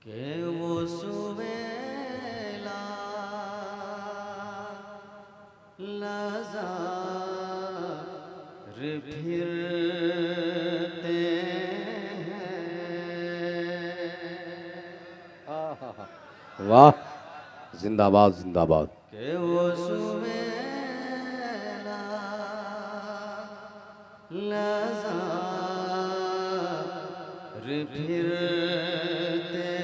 के वो सुवेला लज़ार फिरते हैं। वाह, जिंदाबाद जिंदाबाद। के वो सुवेला लज़ार फिरते हैं।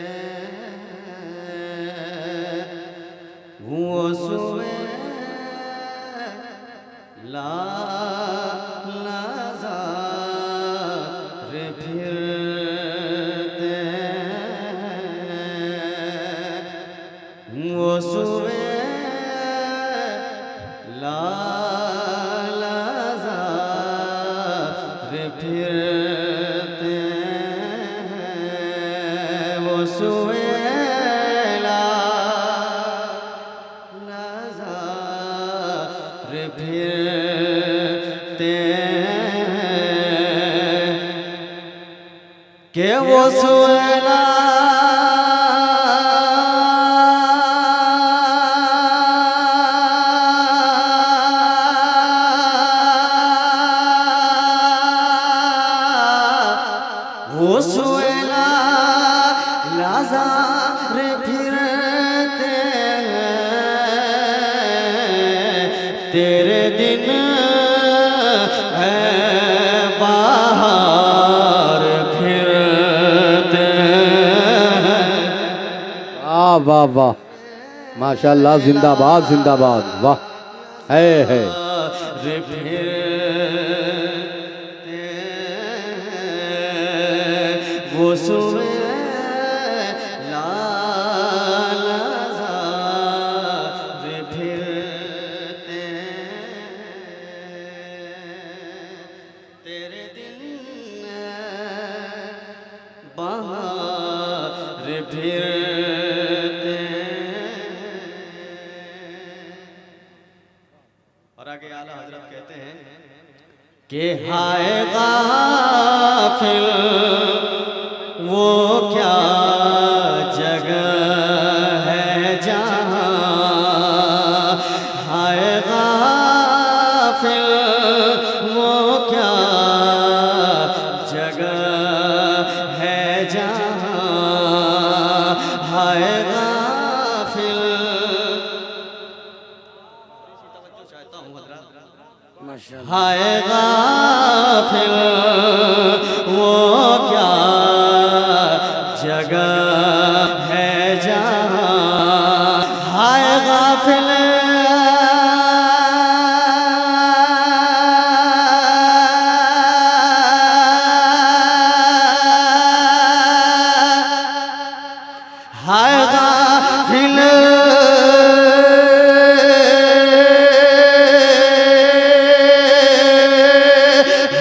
वो सुवेला लज़ार फिरते हैं। वो सुवेला लज़ार फिरते हैं। वो सुवेला लज़ार फिरते हैं। के वो सुवेला वो सुवेला लज़ार फिरते हैं। तेरे दिन है बाहर फिरते हैं। वाह वाह वाह, माशाल्लाह, जिंदाबाद जिंदाबाद। वाह, है फिरते वो सुवेला लज़ार फिरते तेरे दिन बाहर फिरते। और आगे आला हजरत कहते हैं कि हाय गाफिल वो क्या जगह है जहाँ। हाय गाफिल वो क्या जगह है जहाँ। हाय गाफिल हाय गाफिल वो क्या जगह है जहाँ। हाय गाफिल हाय गाफिल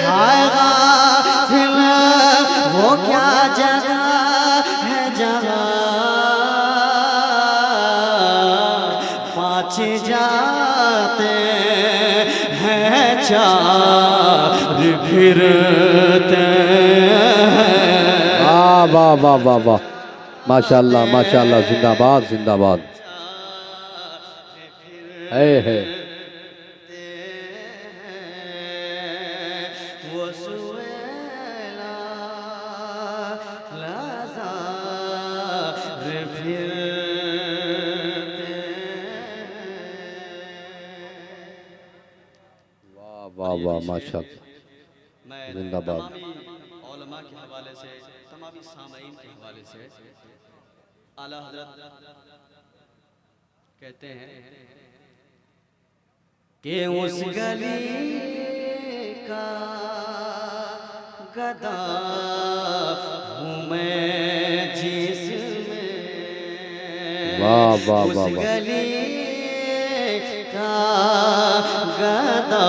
हाय गाफिल वो क्या जगह है जहाँ पाँच जाते हैं चार फिरते हैं। वाह वाह वाह वाह वाह, माशाल्लाह माशाल्लाह, जिंदाबाद जिंदाबाद। है वो सुवेला लज़ार फिरते वाह वाह वाह, माशाल्लाह, मैं जिंदाबाद। तमामी उलमा के हवाले से, तमामी सामईन के हवाले से आला हजरत कहते हैं कि उस गली का गदा हूँ मैं जिसमें। वाह वाह उस वाह वाह, गली का गदा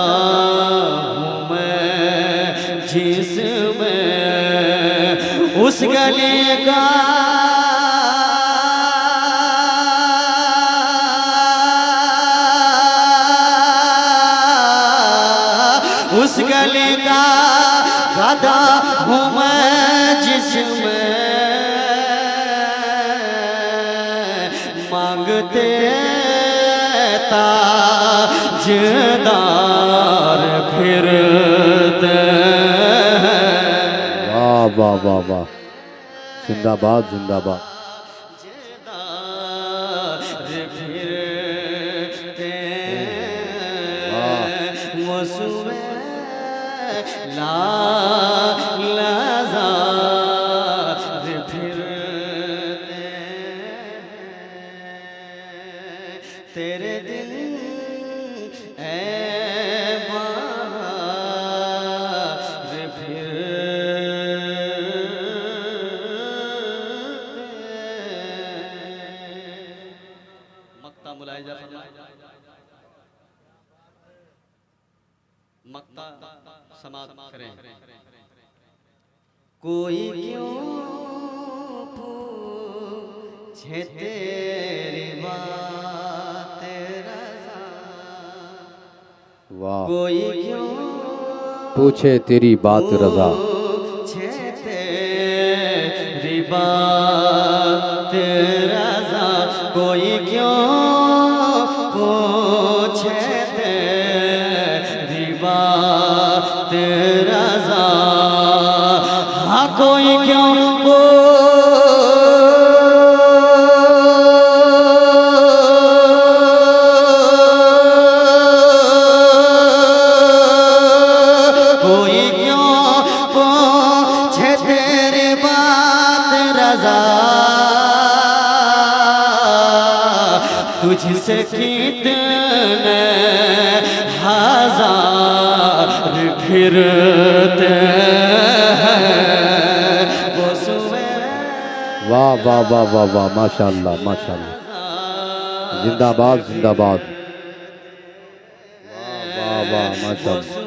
हूँ मैं जिसमें। उस गली का उस गली का गधा हूँ मैं जिसमें मांगते ताजदार फिरते वाह वाह वाह वाह, जिंदाबाद जिंदाबाद। तेरे दिन बहार मक्ता मुलायजा मक्ता समाप्त करें। कोई क्यों पूछे तेरी बात रज़ा, वाह, कोई क्यों पूछे तेरी बात रज़ा, पूछे तेरी बात रज़ा, कोई क्यों पूछे तेरी बात रज़ा, हाँ कोई क्यों कोई क्यों पूछे तेरी बात रज़ा, तुझसे कितने हजार फिरते हैं वो सुबह। वाह वाह वाह वाह वाह, माशाअल्लाह माशाअल्लाह, जिंदाबाद जिंदाबाद, वाह वाह वाह माशाअल्लाह।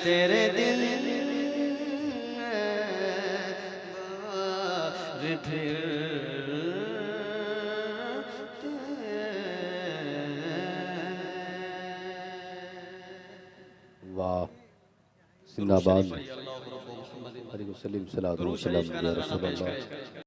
तेरे दिल फिर वाह, जिंदाबाद। अलैहि वसल्लम सल्लल्लाहु अलैहि वसल्लम या रसूल अल्लाह।